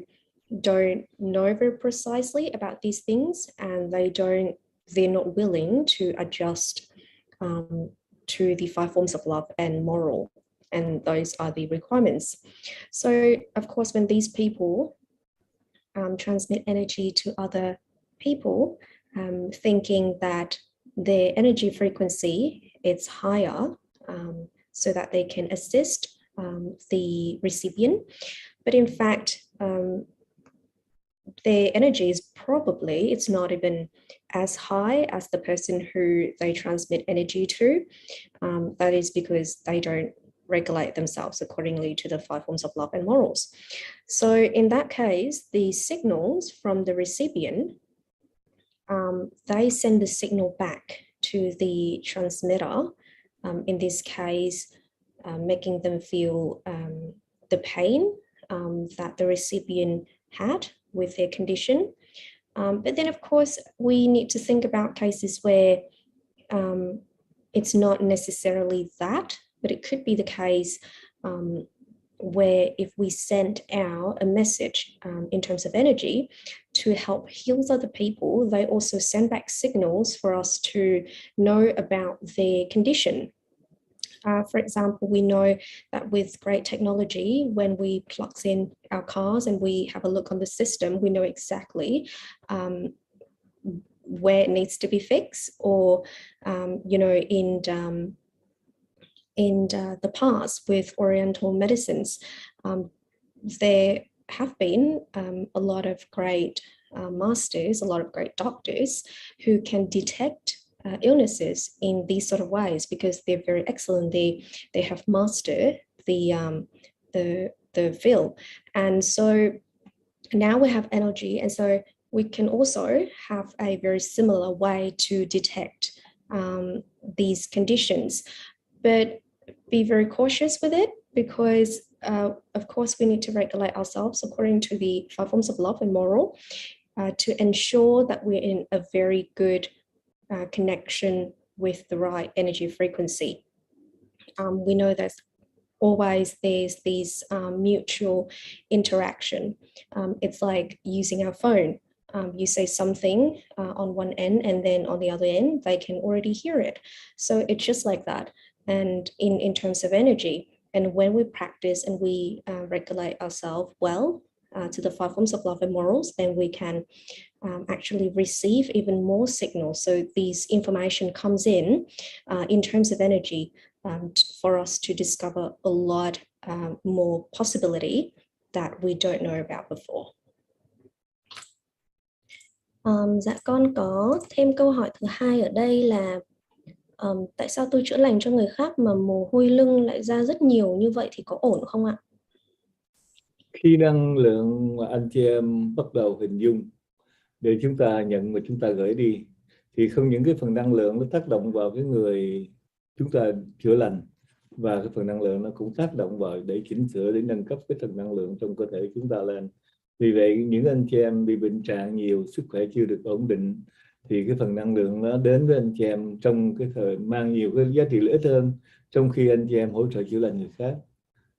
don't know very precisely about these things, and they're not willing to adjust to the 5 forms of love and moral, and those are the requirements. So of course, when these people transmit energy to other people, thinking that their energy frequency is higher, so that they can assist the recipient, but in fact their energy is probably, it's not even as high as the person who they transmit energy to. That is because they don't regulate themselves accordingly to the 5 forms of love and morals. So in that case, the signals from the recipient, they send the signal back to the transmitter, in this case, making them feel the pain that the recipient had with their condition. But then, of course, we need to think about cases where it's not necessarily that, but it could be the case where if we send out a message in terms of energy to help heal other people, they also send back signals for us to know about their condition. For example, we know that with great technology, when we plug in our cars and we have a look on the system, we know exactly where it needs to be fixed, or in the past with Oriental medicines, there have been a lot of great masters, a lot of great doctors who can detect illnesses in these sort of ways, because they're very excellent. They have mastered the field, and so now we have energy, and so we can also have a very similar way to detect these conditions. But be very cautious with it, because of course we need to regulate ourselves according to the 5 forms of love and moral, to ensure that we're in a very good connection with the right energy frequency. We know that always there's this mutual interaction. It's like using our phone. You say something on one end, and then on the other end, they can already hear it. So it's just like that. And in terms of energy, and when we practice and we regulate ourselves well to the 5 forms of love and morals, then we can actually receive even more signals. So this information comes in terms of energy for us to discover a lot more possibility that we don't know about before. Dạ con có thêm câu hỏi thứ hai ở đây là tại sao tôi chữa lành cho người khác mà mồ hôi lưng lại ra rất nhiều như vậy thì có ổn không ạ? Khi năng lượng mà anh chị em bắt đầu hình dung để chúng ta nhận và chúng ta gửi đi, thì không những cái phần năng lượng nó tác động vào cái người chúng ta chữa lành, và cái phần năng lượng nó cũng tác động vào để chỉnh sửa, để nâng cấp cái phần năng lượng trong cơ thể chúng ta lên. Vì vậy những anh chị em bị bệnh trạng nhiều, sức khỏe chưa được ổn định, thì cái phần năng lượng nó đến với anh chị em trong cái thời mang nhiều cái giá trị lợi ích hơn, trong khi anh chị em hỗ trợ chữa lành người khác.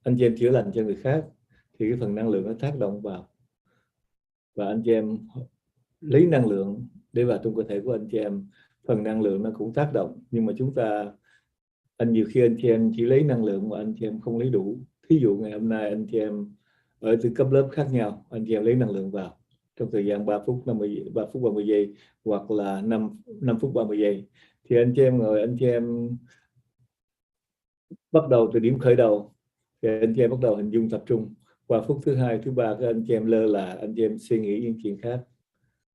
Anh chị em chữa lành cho người khác thì cái phần năng lượng nó tác động vào, và anh chị em lấy năng lượng để vào trong cơ thể của anh chị em, phần năng lượng nó cũng tác động. Nhưng mà chúng ta nhiều khi anh chị em chỉ lấy năng lượng mà anh chị em không lấy đủ. Thí dụ ngày hôm nay anh chị em ở từ cấp lớp khác nhau, anh chị em lấy năng lượng vào trong thời gian 3 phút 30 giây hoặc là 5 phút 30 giây, thì anh chị em ngồi, anh chị em bắt đầu từ điểm khởi đầu, thì anh chị em bắt đầu hình dung tập trung. Qua phút thứ 2, thứ 3, các anh chị em lơ là, anh chị em suy nghĩ những chuyện khác.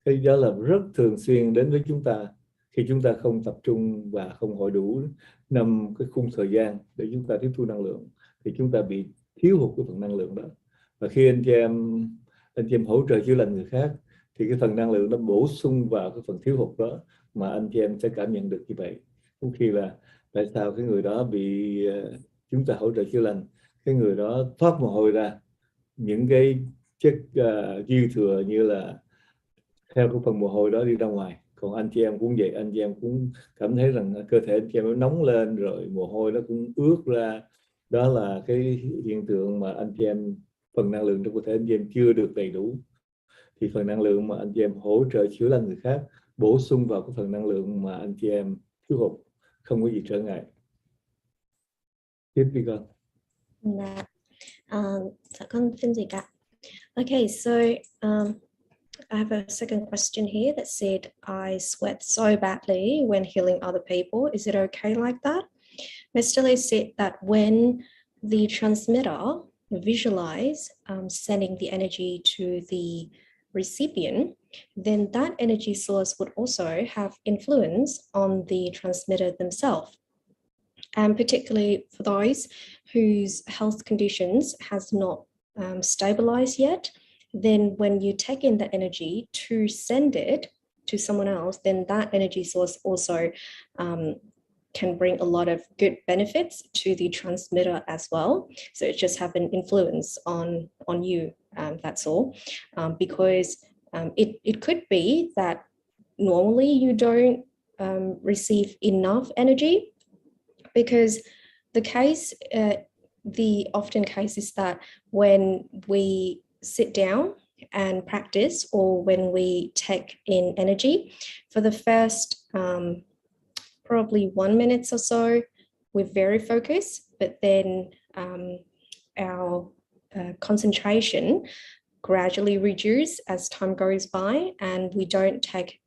Cái đó là rất thường xuyên đến với chúng ta khi chúng ta không tập trung và không hội đủ 5 cái khung thời gian để chúng ta tiếp thu năng lượng, thì chúng ta bị thiếu hụt cái phần năng lượng đó. Và khi anh chị em hỗ trợ chữa lành người khác, thì cái phần năng lượng nó bổ sung vào cái phần thiếu hụt đó, mà anh chị em sẽ cảm nhận được như vậy. Có khi là tại sao cái người đó bị chúng ta hỗ trợ chữa lành, cái người đó thoát mồ hôi ra, những cái chất dư thừa như là theo cái phần mồ hôi đó đi ra ngoài. Còn anh chị em cũng vậy, anh chị em cũng cảm thấy rằng cơ thể anh chị em nó nóng lên, rồi mồ hôi nó cũng ướt ra, Đó là cái hiện tượng mà anh chị em, phần năng lượng trong cơ thể anh chị em chưa được đầy đủ, thì phần năng lượng mà anh chị em hỗ trợ chữa lành người khác bổ sung vào cái phần năng lượng mà anh chị em thiếu hụt, không có gì trở ngại. Tiếp đi con. Dạ con xin gì cả. Okay, so I have a second question here that said, I sweat so badly when healing other people. Is it okay like that? Mr. Lee said that when the transmitter visualize sending the energy to the recipient, then that energy source would also have influence on the transmitter themselves. And particularly for those whose health conditions has not stabilized yet, then when you take in the energy to send it to someone else, then that energy source also can bring a lot of good benefits to the transmitter as well. So it just have an influence on you, that's all. Because it could be that normally you don't receive enough energy, because the case, the often case is that when we sit down and practice, or when we take in energy for the first probably 1 minute or so, we're very focused, but then our concentration gradually reduce as time goes by, and we don't take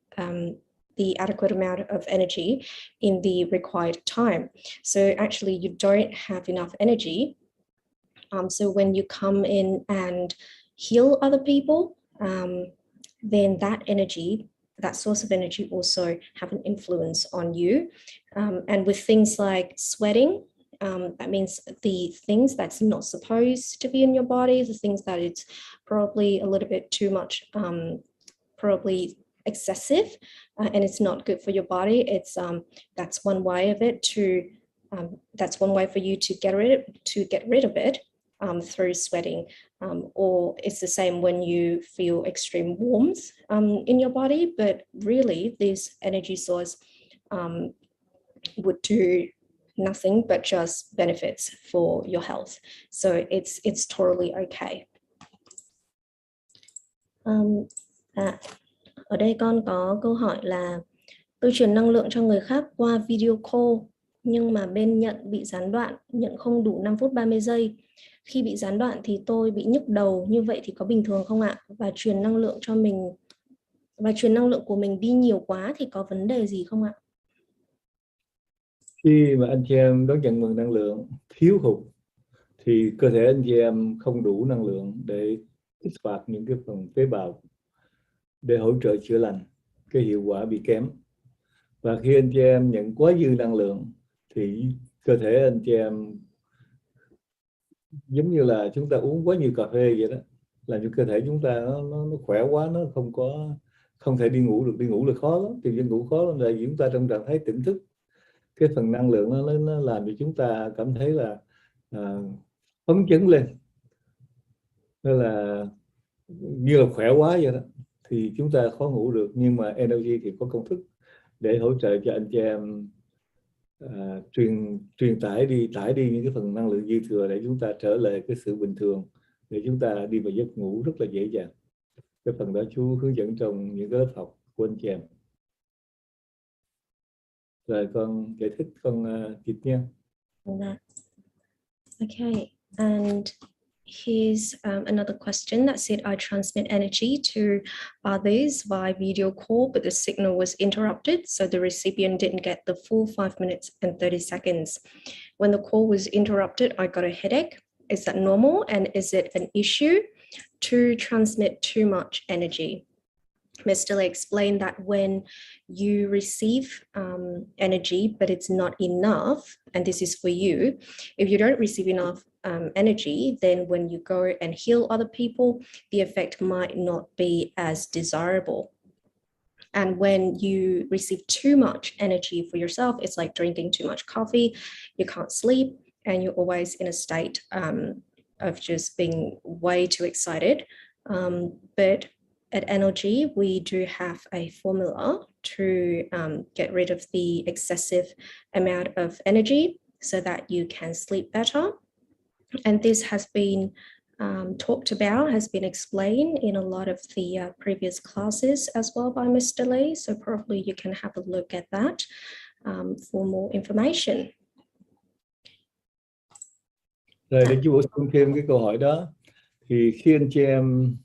the adequate amount of energy in the required time. So actually you don't have enough energy. So when you come in and heal other people, then that energy, that source of energy also have an influence on you. And with things like sweating, that means the things that's not supposed to be in your body, the things that it's probably a little bit too much, probably excessive, and it's not good for your body. It's that's one way of it to that's one way for you to get rid of it through sweating, or it's the same when you feel extreme warmth in your body. But really, this energy source would do nothing but just benefits for your health. So it's totally okay. Ở đây con có câu hỏi là tôi truyền năng lượng cho người khác qua video call, nhưng mà bên nhận bị gián đoạn, nhận không đủ 5 phút 30 giây. Khi bị gián đoạn thì tôi bị nhức đầu, như vậy thì có bình thường không ạ? Và truyền năng lượng cho mình, và truyền năng lượng của mình đi nhiều quá thì có vấn đề gì không ạ? Khi mà anh chị em đón nhận nguồn năng lượng thiếu hụt thì cơ thể anh chị em không đủ năng lượng để kích hoạt những cái phần tế bào để hỗ trợ chữa lành, cái hiệu quả bị kém. Và khi anh chị em nhận quá dư năng lượng thì cơ thể anh chị em giống như là chúng ta uống quá nhiều cà phê vậy đó, làm cho cơ thể chúng ta nó khỏe quá, nó không thể đi ngủ được. Đi ngủ là khó lắm, tìm giấc ngủ khó lắm, là chúng ta trong trạng thái tỉnh thức. Cái phần năng lượng nó làm cho chúng ta cảm thấy là phấn chấn lên, đó là như là khỏe quá vậy đó, thì chúng ta khó ngủ được. Nhưng mà NHjourd'hui thì có công thức để hỗ trợ cho anh chị em truyền tải đi những cái phần năng lượng dư thừa để chúng ta trở lại cái sự bình thường, để chúng ta đi vào giấc ngủ rất là dễ dàng. Cái phần đó chú hướng dẫn trong những cái lớp học của anh chị em. Rồi con giải thích con dịch nha. Okay, and here's another question that said, I transmit energy to others via video call, but the signal was interrupted, so the recipient didn't get the full 5 minutes and 30 seconds. When the call was interrupted, I got a headache. Is that normal? And is it an issue to transmit too much energy? Mr. Lee explained that when you receive energy, but it's not enough, and this is for you, if you don't receive enough energy, then when you go and heal other people, the effect might not be as desirable. And when you receive too much energy for yourself, it's like drinking too much coffee, you can't sleep, and you're always in a state of just being way too excited. But at NHří, we do have a formula to get rid of the excessive amount of energy so that you can sleep better And this has been talked about, has been explained in a lot of the previous classes as well by Mr. Lee. So probably you can have a look at that for more information. Rồi để chú bổ sung thêm cái câu hỏi đó, thì khi anh chị em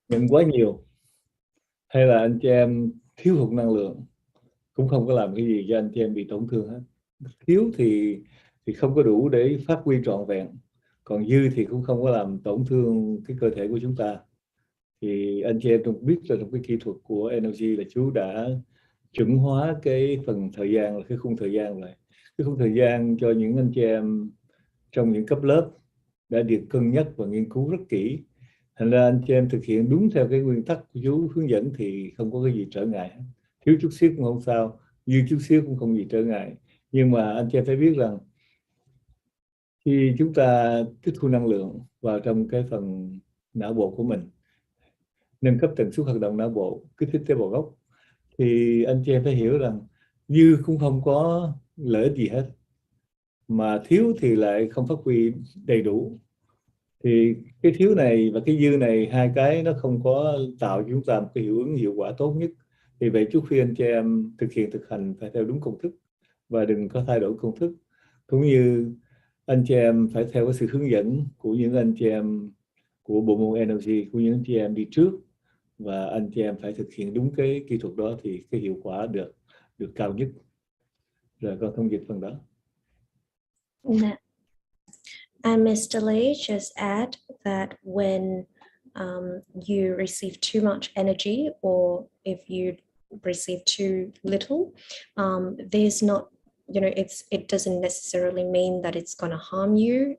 nhận quá nhiều hay là anh chị em thiếu hụt năng lượng cũng không có làm cái gì cho anh chị em bị tổn thương hết. Thiếu thì không có đủ để phát huy trọn vẹn, còn dư thì cũng không có làm tổn thương cái cơ thể của chúng ta. Thì anh chị em cũng biết là trong cái kỹ thuật của NLG là chú đã chuẩn hóa cái phần thời gian, là cái khung thời gian này. Cái khung thời gian cho những anh chị em trong những cấp lớp đã được cân nhắc và nghiên cứu rất kỹ. Thành ra anh chị em thực hiện đúng theo cái nguyên tắc của chú hướng dẫn thì không có cái gì trở ngại. Thiếu chút xíu cũng không sao, dư chút xíu cũng không gì trở ngại. Nhưng mà anh chị em phải biết rằng khi chúng ta tiếp thu năng lượng vào trong cái phần não bộ của mình, nâng cấp tần suất hoạt động não bộ, kích thích tế bào gốc, thì anh chị em phải hiểu rằng dư cũng không có lợi ích gì hết, mà thiếu thì lại không phát huy đầy đủ. Thì cái thiếu này và cái dư này, hai cái nó không có tạo cho chúng ta một cái hiệu ứng hiệu quả tốt nhất. Vì vậy chú khuyên anh chị em thực hành phải theo đúng công thức và đừng có thay đổi công thức, cũng như anh chị em phải theo cái sự hướng dẫn của những anh chị em của bộ môn NLG, của những anh chị em đi trước, và anh chị em phải thực hiện đúng cái kỹ thuật đó thì cái hiệu quả được cao nhất. Rồi con thông dịch phần đó. And Mr. Lee just add that when you receive too much energy, or if you receive too little, there's not, you know, it doesn't necessarily mean that it's going to harm you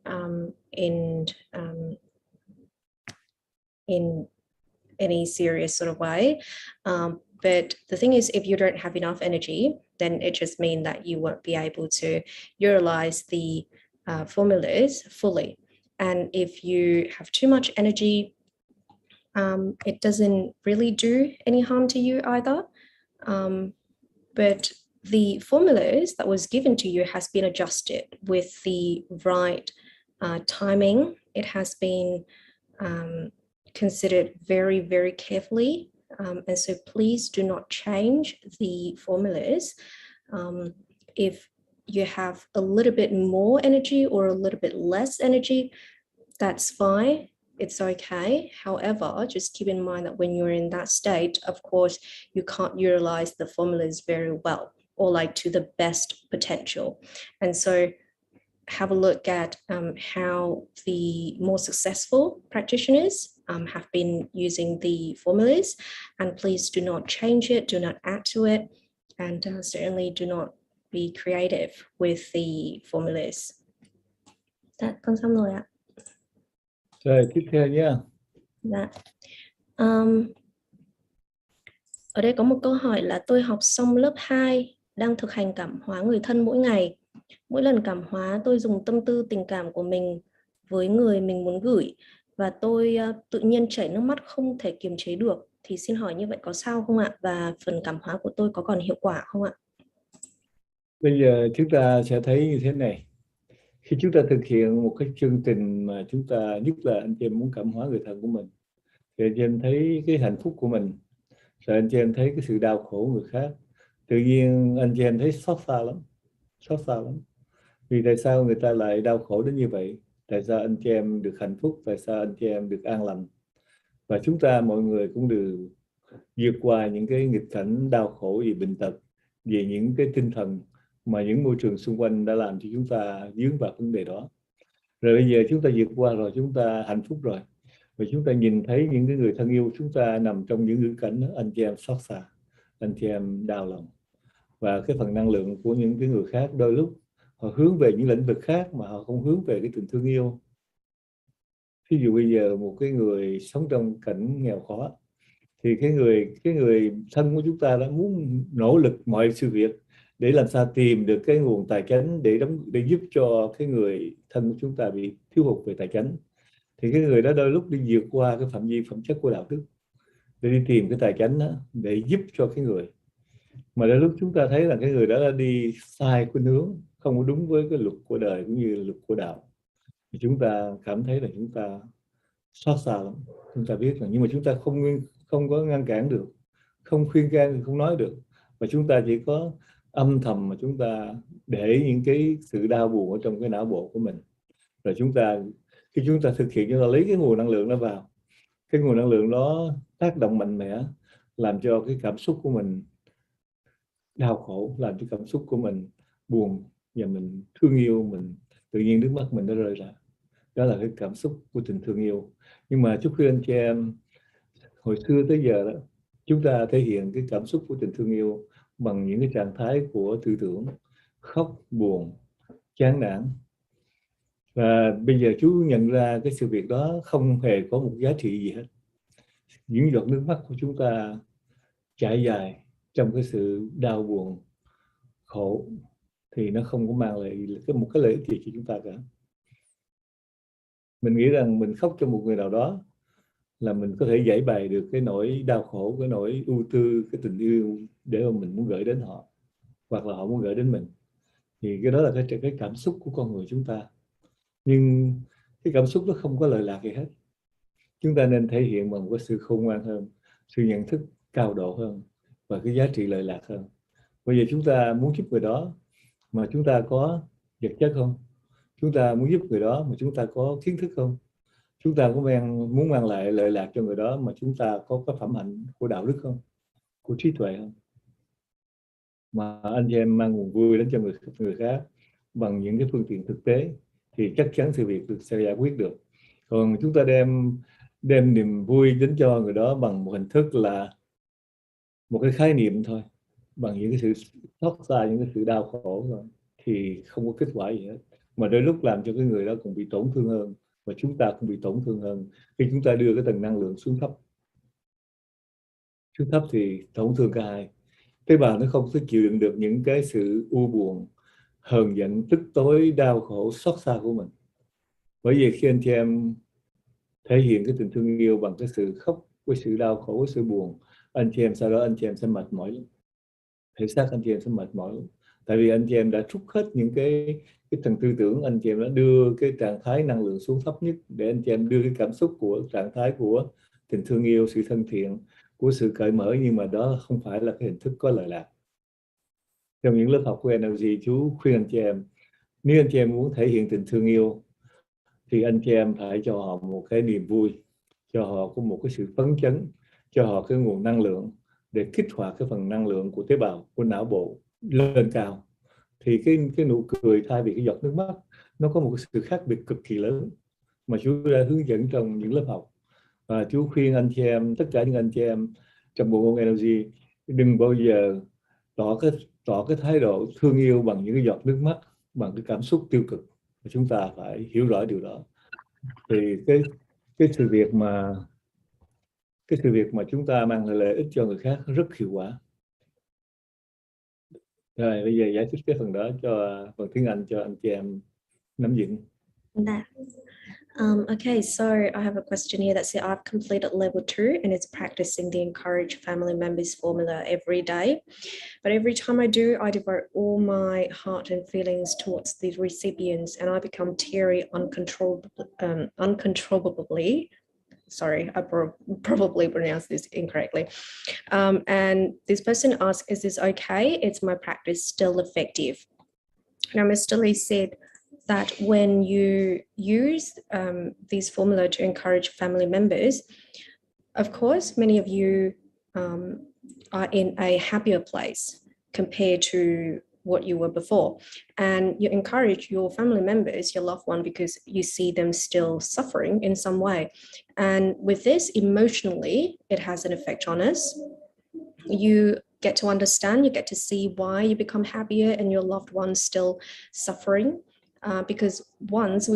in any serious sort of way. But the thing is, if you don't have enough energy, then it just means that you won't be able to utilize the formulas fully. And if you have too much energy, it doesn't really do any harm to you either. But the formulas that was given to you has been adjusted with the right timing. It has been considered very, very carefully. And so please do not change the formulas. If you have a little bit more energy or a little bit less energy, that's fine. It's okay. However, just keep in mind that when you're in that state, of course, you can't utilize the formulas very well or like to the best potential. And so have a look at how the more successful practitioners have been using the formulas, and please do not change it, do not add to it, and certainly do not be creative with the formulas. Con xong rồi ạ. Rồi tiếp theo nha. Dạ. Ở đây có một câu hỏi là tôi học xong lớp 2, đang thực hành cảm hóa người thân mỗi ngày. Mỗi lần cảm hóa tôi dùng tâm tư tình cảm của mình với người mình muốn gửi, và tôi tự nhiên chảy nước mắt không thể kiềm chế được. Thì xin hỏi như vậy có sao không ạ? Và phần cảm hóa của tôi có còn hiệu quả không ạ? Bây giờ chúng ta sẽ thấy như thế này. Khi chúng ta thực hiện một cái chương trình mà chúng ta, nhất là anh chị em muốn cảm hóa người thân của mình, thì anh chị em thấy cái hạnh phúc của mình, rồi anh chị em thấy cái sự đau khổ của người khác, tự nhiên anh chị em thấy xót xa lắm. Vì tại sao người ta lại đau khổ đến như vậy? Tại sao anh chị em được hạnh phúc? Tại sao anh chị em được an lành? Và chúng ta mọi người cũng đều vượt qua những cái nghịch cảnh đau khổ vì bệnh tật, vì những cái tinh thần mà những môi trường xung quanh đã làm cho chúng ta vướng vào vấn đề đó. Rồi bây giờ chúng ta vượt qua rồi, chúng ta hạnh phúc rồi, và chúng ta nhìn thấy những cái người thân yêu chúng ta nằm trong những ngữ cảnh đó, anh chị em xót xa, anh chị em đau lòng. Và cái phần năng lượng của những cái người khác đôi lúc họ hướng về những lĩnh vực khác mà họ không hướng về cái tình thương yêu. Ví dụ bây giờ một cái người sống trong cảnh nghèo khó, thì cái người thân của chúng ta đã muốn nỗ lực mọi sự việc để làm sao tìm được cái nguồn tài chánh để giúp cho cái người thân của chúng ta bị thiếu hụt về tài chánh. Thì cái người đó đôi lúc đi vượt qua cái phạm vi phẩm chất của đạo đức để đi tìm cái tài chánh đó, để giúp cho cái người. Mà đôi lúc chúng ta thấy là cái người đó đã đi sai khuynh hướng, không có đúng với cái luật của đời cũng như luật của đạo. thì chúng ta cảm thấy là chúng ta xót xa lắm. Chúng ta biết là nhưng mà chúng ta không có ngăn cản được, không khuyên can thì không nói được, và chúng ta chỉ có âm thầm mà chúng ta để những cái sự đau buồn ở trong cái não bộ của mình. Rồi khi chúng ta thực hiện, chúng ta lấy cái nguồn năng lượng đó vào, cái nguồn năng lượng đó tác động mạnh mẽ, làm cho cái cảm xúc của mình đau khổ, làm cho cảm xúc của mình buồn và mình thương yêu, mình tự nhiên nước mắt mình nó rơi ra. Đó là cái cảm xúc của tình thương yêu. Nhưng mà chúc khuyên anh chị em, hồi xưa tới giờ đó, chúng ta thể hiện cái cảm xúc của tình thương yêu bằng những cái trạng thái của tư tưởng, khóc, buồn, chán nản. Và bây giờ chú nhận ra cái sự việc đó không hề có một giá trị gì hết. Những giọt nước mắt của chúng ta trải dài trong cái sự đau buồn, khổ, thì nó không có mang lại một cái lợi ích gì cho chúng ta cả. Mình nghĩ rằng mình khóc cho một người nào đó là mình có thể giải bày được cái nỗi đau khổ, cái nỗi ưu tư, cái tình yêu để mà mình muốn gửi đến họ, hoặc là họ muốn gửi đến mình. Thì cái đó là cái cảm xúc của con người chúng ta. Nhưng cái cảm xúc đó không có lợi lạc gì hết. Chúng ta nên thể hiện bằng một cái sự khôn ngoan hơn, sự nhận thức cao độ hơn và cái giá trị lợi lạc hơn. Bây giờ chúng ta muốn giúp người đó mà chúng ta có vật chất không? Chúng ta muốn giúp người đó mà chúng ta có kiến thức không? Chúng ta có muốn mang lại lợi lạc cho người đó mà chúng ta có phẩm hạnh của đạo đức không? Của trí tuệ không? Mà anh chị em mang nguồn vui đến cho người khác bằng những cái phương tiện thực tế thì chắc chắn sự việc sẽ giải quyết được. Còn chúng ta đem niềm vui đến cho người đó bằng một hình thức là một cái khái niệm thôi, bằng những cái sự xót xa, những cái sự đau khổ thôi, thì không có kết quả gì hết, mà đôi lúc làm cho cái người đó cũng bị tổn thương hơn, và chúng ta cũng bị tổn thương hơn khi chúng ta đưa cái tầng năng lượng xuống thấp. Xuống thấp thì tổn thương cả hai. Tế bào nó không thể chịu đựng được những cái sự u buồn, hờn giận, tức tối, đau khổ, xót xa của mình. Bởi vì khi anh chị em thể hiện cái tình thương yêu bằng cái sự khóc, cái sự đau khổ, cái sự buồn, anh chị em sau đó anh chị em sẽ mệt mỏi lắm. Thể xác anh chị em sẽ mệt mỏi lắm. Tại vì anh chị em đã trút hết những cái tầng tư tưởng, anh chị em đã đưa cái trạng thái năng lượng xuống thấp nhất để anh chị em đưa cái cảm xúc của trạng thái của tình thương yêu, sự thân thiện, của sự cởi mở, nhưng mà đó không phải là cái hình thức có lợi lạc. Trong những lớp học của NLG, chú khuyên anh chị em, nếu anh chị em muốn thể hiện tình thương yêu thì anh chị em phải cho họ một cái niềm vui, cho họ có một cái sự phấn chấn, cho họ cái nguồn năng lượng để kích hoạt cái phần năng lượng của tế bào, của não bộ lên cao. Thì cái nụ cười thay vì cái giọt nước mắt, nó có một cái sự khác biệt cực kỳ lớn mà chú đã hướng dẫn trong những lớp học. Và chú khuyên anh chị em, tất cả những anh chị em trong bộ môn NLG, đừng bao giờ tỏ cái thái độ thương yêu bằng những cái giọt nước mắt, bằng cái cảm xúc tiêu cực. Và chúng ta phải hiểu rõ điều đó. Thì cái sự việc mà chúng ta mang lại lợi ích cho người khác rất hiệu quả. Rồi bây giờ giải thích cái phần đó cho phần tiếng Anh cho anh chị em nắm vững. Okay, so I have a question here that says I've completed level 2 and it's practicing the encourage family members formula every day. But every time I do, I devote all my heart and feelings towards the recipients and I become teary uncontrollably. Sorry, I probably pronounced this incorrectly. And this person asked, is this okay? Is my practice still effective? Now, Mr. Lee said that when you use these formula to encourage family members, of course, many of you are in a happier place compared to what you were before. And you encourage your family members, your loved one, because you see them still suffering in some way. And with this, emotionally, it has an effect on us. You get to understand, you get to see why you become happier and your loved one's still suffering. Because once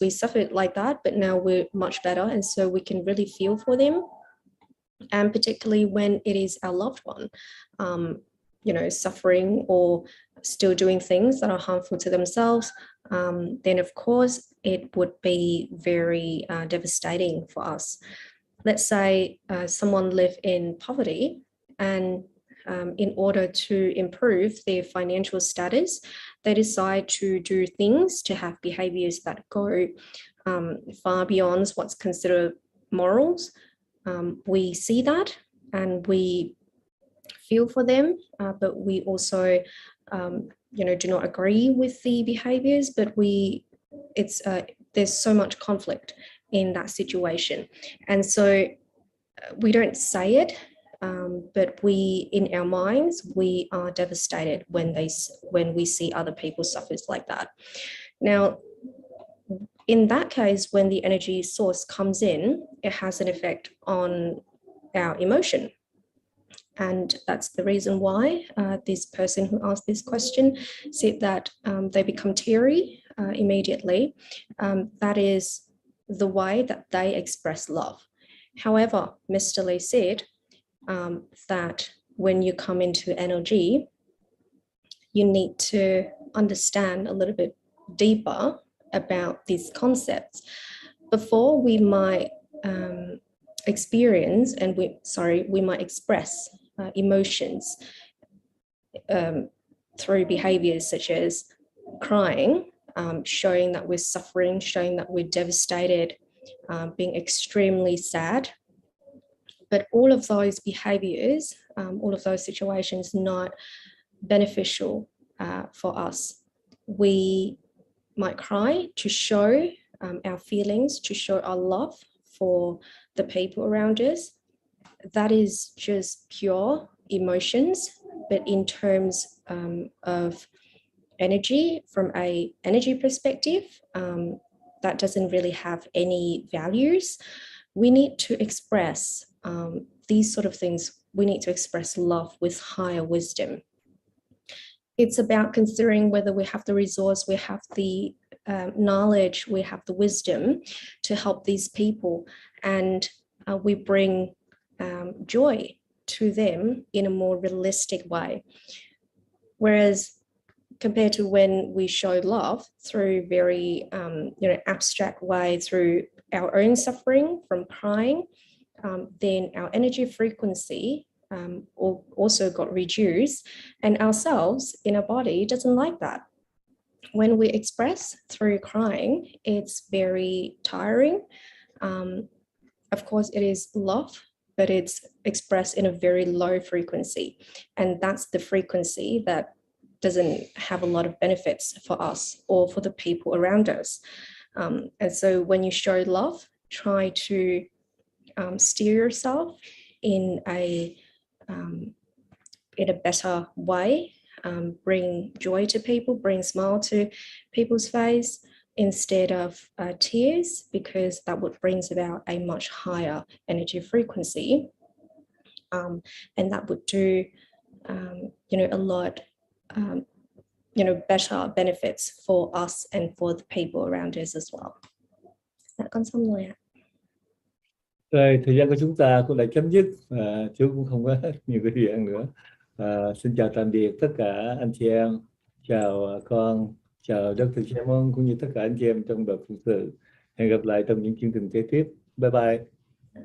we suffered like that, but now we're much better, and so we can really feel for them. And particularly when it is our loved one, suffering or still doing things that are harmful to themselves, then of course it would be very devastating for us. Let's say someone live in poverty and in order to improve their financial status, they decide to do things, to have behaviors that go far beyond what's considered morals. We see that and we feel for them, but we also, do not agree with the behaviors, but there's so much conflict in that situation. And so we don't say it, but in our minds, we are devastated when we see other people suffer like that. Now, in that case, when the energy source comes in, it has an effect on our emotion. And that's the reason why this person who asked this question said that they become teary immediately. That is the way that they express love. However, Mr. Lee said that when you come into NLG, you need to understand a little bit deeper about these concepts before we might experience and we might express emotions through behaviors such as crying, showing that we're suffering, showing that we're devastated, being extremely sad. But all of those behaviors, all of those situations, not beneficial for us. We might cry to show our feelings, to show our love for the people around us. That is just pure emotions, but in terms of energy, from an energy perspective, that doesn't really have any values. We need to express these sort of things. We need to express love with higher wisdom. It's about considering whether we have the resource, we have the knowledge, we have the wisdom to help these people, and we bring joy to them in a more realistic way. Whereas compared to when we show love through very abstract way, through our own suffering from crying, then our energy frequency also got reduced, and ourselves in our body doesn't like that. When we express through crying, it's very tiring. Of course, it is love, but it's expressed in a very low frequency. And that's the frequency that doesn't have a lot of benefits for us or for the people around us. And so when you show love, try to steer yourself in a better way, bring joy to people, bring smile to people's face instead of tears, because that would brings about a much higher energy frequency, and that would do a lot better benefits for us and for the people around us as well. Dạ, con xong rồi ạ. Rồi, thời gian của chúng ta cũng đã chấm dứt và chú cũng không có nhiều cái gì ăn nữa. Xin chào tạm biệt tất cả anh chị em, chào con, chào Dr. Chemon cũng như tất cả anh chị em trong đội phụng sự. Hẹn gặp lại trong những chương trình kế tiếp. Bye bye.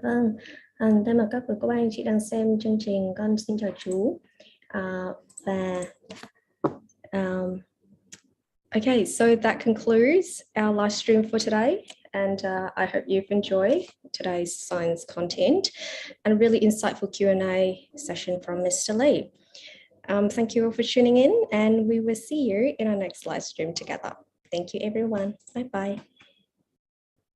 Vâng, thay mặt các cô bác anh chị đang xem chương trình, con xin chào chú. Okay, so that concludes our live stream for today, and I hope you've enjoyed today's science content and a really insightful Q&A session from Mr. Lee. Thank you all for tuning in, and we will see you in our next live stream together. Thank you, everyone. Bye-bye.